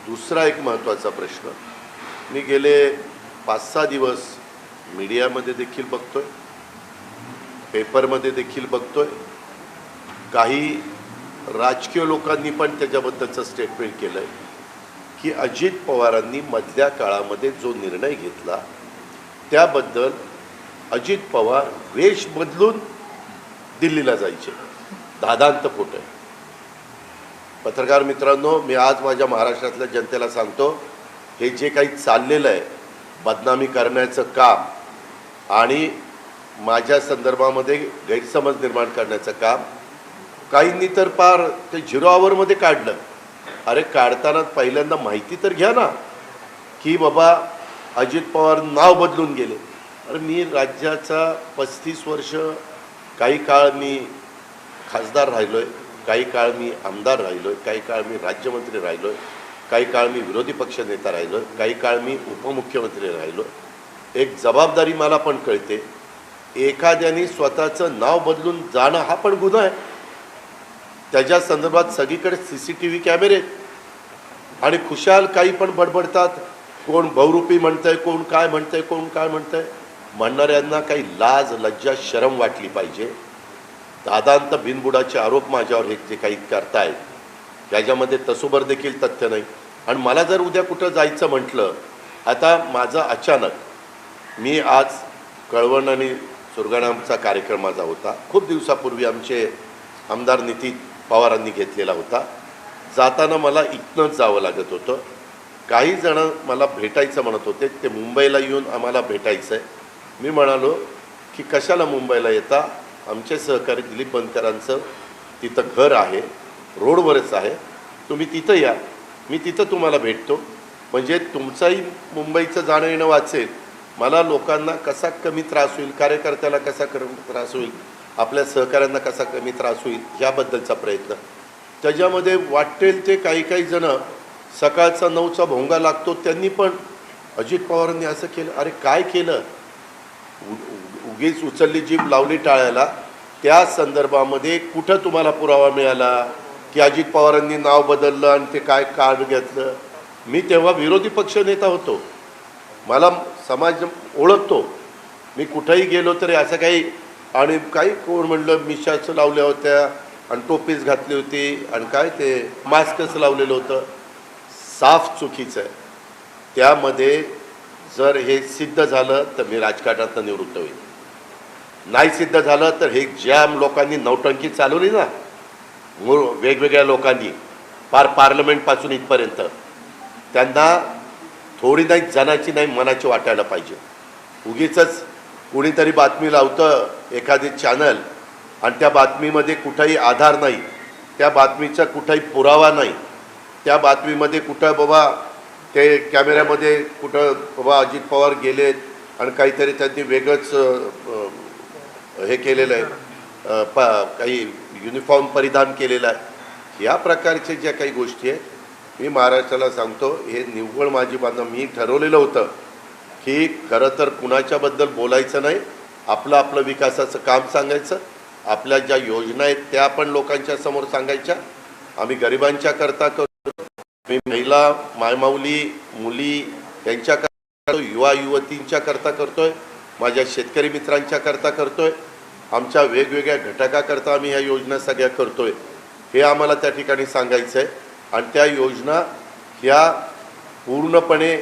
दुसरा एक महत्त्वाचा प्रश्न मी गेले 5-6 दिवस मीडियामध्ये देखील बघतोय, पेपरमध्ये देखील बघतोय, काही राजकीय लोकांनी पण त्याच्याबद्दलचं स्टेटमेंट केलं आहे की अजित पवारांनी मधल्या काळामध्ये जो निर्णय घेतला त्याबद्दल अजित पवार वेश बदलून दिल्लीला जायचे. दादांत खोटं आहे. पत्रकार मित्रांनो, मी आज माझ्या महाराष्ट्रातल्या जनतेला सांगतो, हे जे काही चाललेलं आहे बदनामी करण्याचं काम आणि माझ्या संदर्भामध्ये गैरसमज निर्माण करण्याचं काम काहींनी तर पार ते 0 आवरमध्ये काढलं. अरे काढताना पहिल्यांदा माहिती तर घ्या ना की बाबा अजित पवार नाव बदलून गेले. अरे मी राज्याचा 35 वर्ष, काही काळ मी खासदार राहिलो आहे, काही काळ मी आमदार राहिलो आहे, काही काळ मी राज्यमंत्री राहिलो आहे, काही काळ मी विरोधी पक्षनेता राहिलो आहे, काही काळ मी उपमुख्यमंत्री राहिलो आहे. एक जबाबदारी मला पण कळते. एखाद्याने स्वतःचं नाव बदलून जाणं हा पण गुन्हा आहे. त्याच्या संदर्भात सगळीकडे CCTV कॅमेरे आहेत आणि खुशाल काही पण बडबडतात. कोण बहुरूपी म्हणतंय, कोण काय म्हणतंय, कोण काय म्हणतंय. म्हणणाऱ्यांना काही लाज लज्जा शरम वाटली पाहिजे. दादांत बिनबुडाचे आरोप माझ्यावर हे जे काही करतायत त्याच्यामध्ये तसोबर देखील तथ्य नाही. आणि मला जर उद्या कुठं जायचं म्हटलं, आता माझं अचानक मी आज कळवण आणि सुरगाणाचा कार्यक्रम माझा होता. खूप दिवसापूर्वी आमचे आमदार नितीन पवारांनी घेतलेला होता. जाताना मला इथनंच जावं लागत होतं. काही जण मला भेटायचं म्हणत होते, ते मुंबईला येऊन आम्हाला भेटायचं आहे. मी म्हणालो की कशाला मुंबईला येता, आमचे सहकारी दिलीप बनकरांचं तिथं घर आहे, रोडवरच आहे, तुम्ही तिथं या, मी तिथं तुम्हाला भेटतो. म्हणजे तुमचाही मुंबईचं जाणं येणं वाचेल, मला लोकांना कसा कमी त्रास होईल, कार्यकर्त्याला कसा त्रास होईल, आपल्या सहकाऱ्यांना कसा कमी त्रास होईल याबद्दलचा प्रयत्न. त्याच्यामध्ये वाटेल ते काही काही जणं सकाळचा 9चा भोंगा लागतो त्यांनी पण अजित पवारांनी असं केलं. अरे काय केलं? उगीच उचलली जीभ लावली टाळ्याला. त्या संदर्भामध्ये कुठं तुम्हाला पुरावा मिळाला की अजित पवारांनी नाव बदललं आणि ते काय कार्ड घेतलं? मी तेव्हा विरोधी पक्षनेता होतो, मला समाज ओळखतो. मी कुठंही गेलो तरी असं काही, आणि काही कोण म्हणलं मिशाचं लावल्या होत्या आणि टोपीच घातली होती आणि काय ते मास्कच लावलेलं होतं. साफ चुकीचं आहे. त्यामध्ये जर हे सिद्ध झालं तर मी राजकारणातून निवृत्त होईल. नाही सिद्ध झालं तर हे ज्या लोकांनी नौटंकी चालवली ना वेगवेगळ्या लोकांनी पार पार्लमेंटपासून इथपर्यंत, त्यांना थोडी नाही जनाची नाही मनाची वाटायला पाहिजे. उगीचच कुणीतरी बातमी लावतं एखादी चॅनल आणि त्या बातमीमध्ये कुठंही आधार नाही, त्या बातमीचा कुठंही पुरावा नाही, त्या बातमीमध्ये कुठं बाबा ते कॅमेऱ्यामध्ये कुठं बाबा अजित पवार गेलेत आणि काहीतरी त्यांनी वेगळंच हे केलेलं आहे, काही युनिफॉर्म परिधान केलेला आहे. या प्रकारचे ज्या काही गोष्टी आहेत मी महाराष्ट्राला सांगतो, हे निव्वळ माझी बांधव. मी ठरवलेलं होतं की खरं तर कुणाच्याबद्दल बोलायचं नाही, आपलं आपलं विकासाचं काम सांगायचं, आपल्या ज्या योजना आहेत त्या पण लोकांच्या समोर सांगायच्या. आम्ही गरिबांच्या करता करतो, मी महिला मायमाऊली मुली यांच्या करता, युवा युवतींच्या करता करतोय, माझ्या शेतकरी मित्रांच्या करता करतोय, आमच्या वेगवेगळ्या घटकाकरता आम्ही ह्या योजना सगळ्या करतोय. हे आम्हाला त्या ठिकाणी सांगायचं आहे. आणि त्या योजना ह्या पूर्णपणे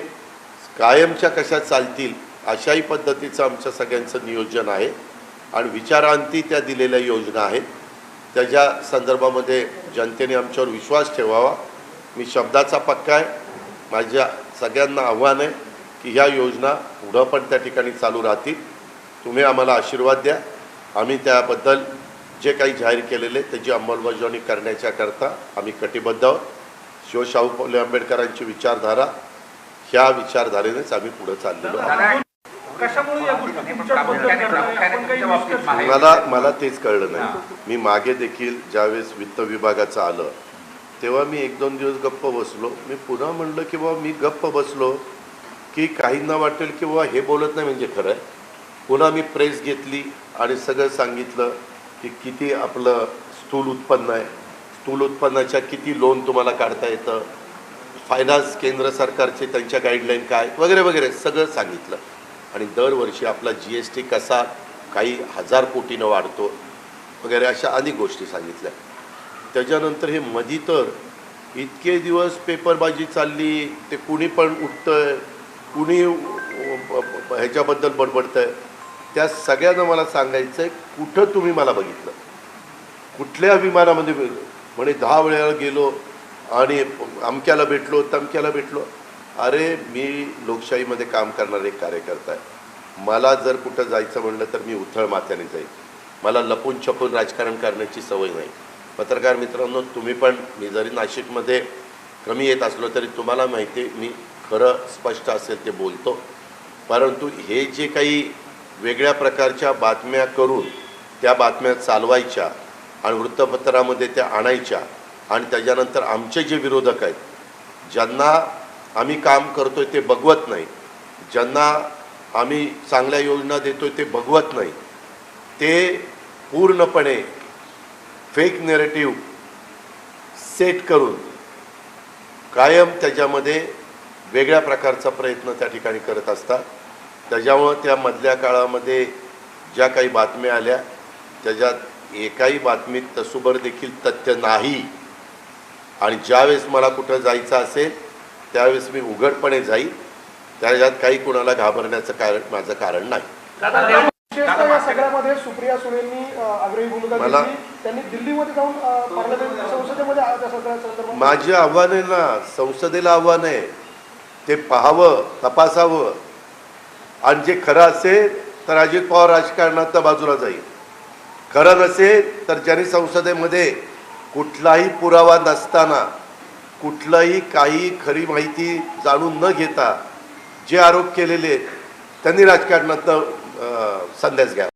कायमच्या कशा चालतील अशाही पद्धतीचं आमच्या सगळ्यांचं नियोजन आहे आणि विचारांती त्या दिलेल्या योजना आहेत. त्याच्या संदर्भामध्ये जनतेने आमच्यावर विश्वास ठेवावा. मी शब्दाचा पक्का आहे. माझ्या सगळ्यांना आव्हान आहे की ह्या योजना पुढं पण त्या ठिकाणी चालू राहतील. तुम्ही आम्हाला आशीर्वाद द्या. आम्ही त्याबद्दल जे काही जाहीर केलेले त्याची अंमलबजावणी करण्याच्याकरता आम्ही कटिबद्ध आहोत. शाहू फुले आंबेडकरांची विचारधारा, ह्या विचारधारेनेच आम्ही पुढे चाललेलो आहोत. मला तेच कळलं नाही. मी मागे देखील ज्यावेळेस वित्त विभागाचं आलं तेव्हा मी 1-2 दिवस गप्प बसलो. मी पुन्हा म्हणलं की बाबा मी गप्प बसलो की काहींना वाटेल की बाबा हे बोलत नाही म्हणजे खरं आहे. पुन्हा मी प्रेस घेतली आणि सगळं सांगितलं की किती आपलं स्थूल उत्पन्न आहे, स्थूल उत्पन्नाच्या किती लोन तुम्हाला काढता येतं, फायनान्स केंद्र सरकारचे त्यांच्या गाईडलाईन काय वगैरे वगैरे सगळं सांगितलं. आणि दरवर्षी आपला GST कसा काही 1000 कोटीनं वाढतो वगैरे अशा अनेक गोष्टी सांगितल्या. त्याच्यानंतर हे मधी तर इतके दिवस पेपरबाजी चालली, ते कुणी पण उठतंय, कुणी ह्याच्याबद्दल बडबडतंय. त्या सगळ्यांना मला सांगायचं आहे, कुठं तुम्ही मला बघितलं, कुठल्या विमानामध्ये म्हणे 10 वेळा गेलो आणि अमक्याला भेटलो तमक्याला भेटलो. अरे मी लोकशाहीमध्ये काम करणारा एक कार्यकर्ता आहे. मला जर कुठं जायचं म्हणलं तर मी उथळ माथ्याने जाईल. मला लपून छपून राजकारण करण्याची सवय नाही. पत्रकार मित्रांनो, तुम्ही पण, मी जरी नाशिकमध्ये कमी येत असलो तरी तुम्हाला माहिती आहे मी खरं स्पष्ट असेल ते बोलतो. परंतु हे जे काही वेगळ्या प्रकारच्या बातम्या करून त्या बातम्या चालवायच्या आणि वृत्तपत्रामध्ये त्या आणायच्या आणि त्याच्यानंतर आमचे जे विरोधक आहेत, ज्यांना आम्ही काम करतोय ते बघवत नाही, ज्यांना आम्ही चांगल्या योजना देतोय ते बघवत नाही, ते पूर्णपणे फेक नॅरेटिव्ह सेट करून कायम त्याच्यामध्ये वेगळ्या प्रकारचा प्रयत्न त्या ठिकाणी करत असतात. त्याच्यामुळं त्या मधल्या काळामध्ये ज्या काही बातम्या आल्या त्याच्यात एकाही बातमीत तसूभर देखील तथ्य नाही. आणि ज्यावेळेस मला कुठं जायचं असेल त्यावेळेस मी उघडपणे जाईल. त्याच्यात काही कुणाला घाबरण्याचं माझं कारण नाही. या सगळ्यामध्ये सुप्रिया सुळेंनी आग्रही भूमिका घेतली. त्यांनी दिल्लीमध्ये जाऊन पार्लमेंट संसदेमध्ये त्या सगळ्या संदर्भात माझे आव्हान आहे ना, संसदेला आव्हान आहे, ते पाहावं, तपासावं. आणि जे खरं असेल तर अजित पवार राजकारणात बाजूला जाईल. खरं नसेल तर ज्यांनी संसदेमध्ये कुठलाही पुरावा नसताना, कुठलाही काही खरी माहिती जाणून न घेता जे आरोप केलेले त्यांनी राजकारणात संन्यास घ्या.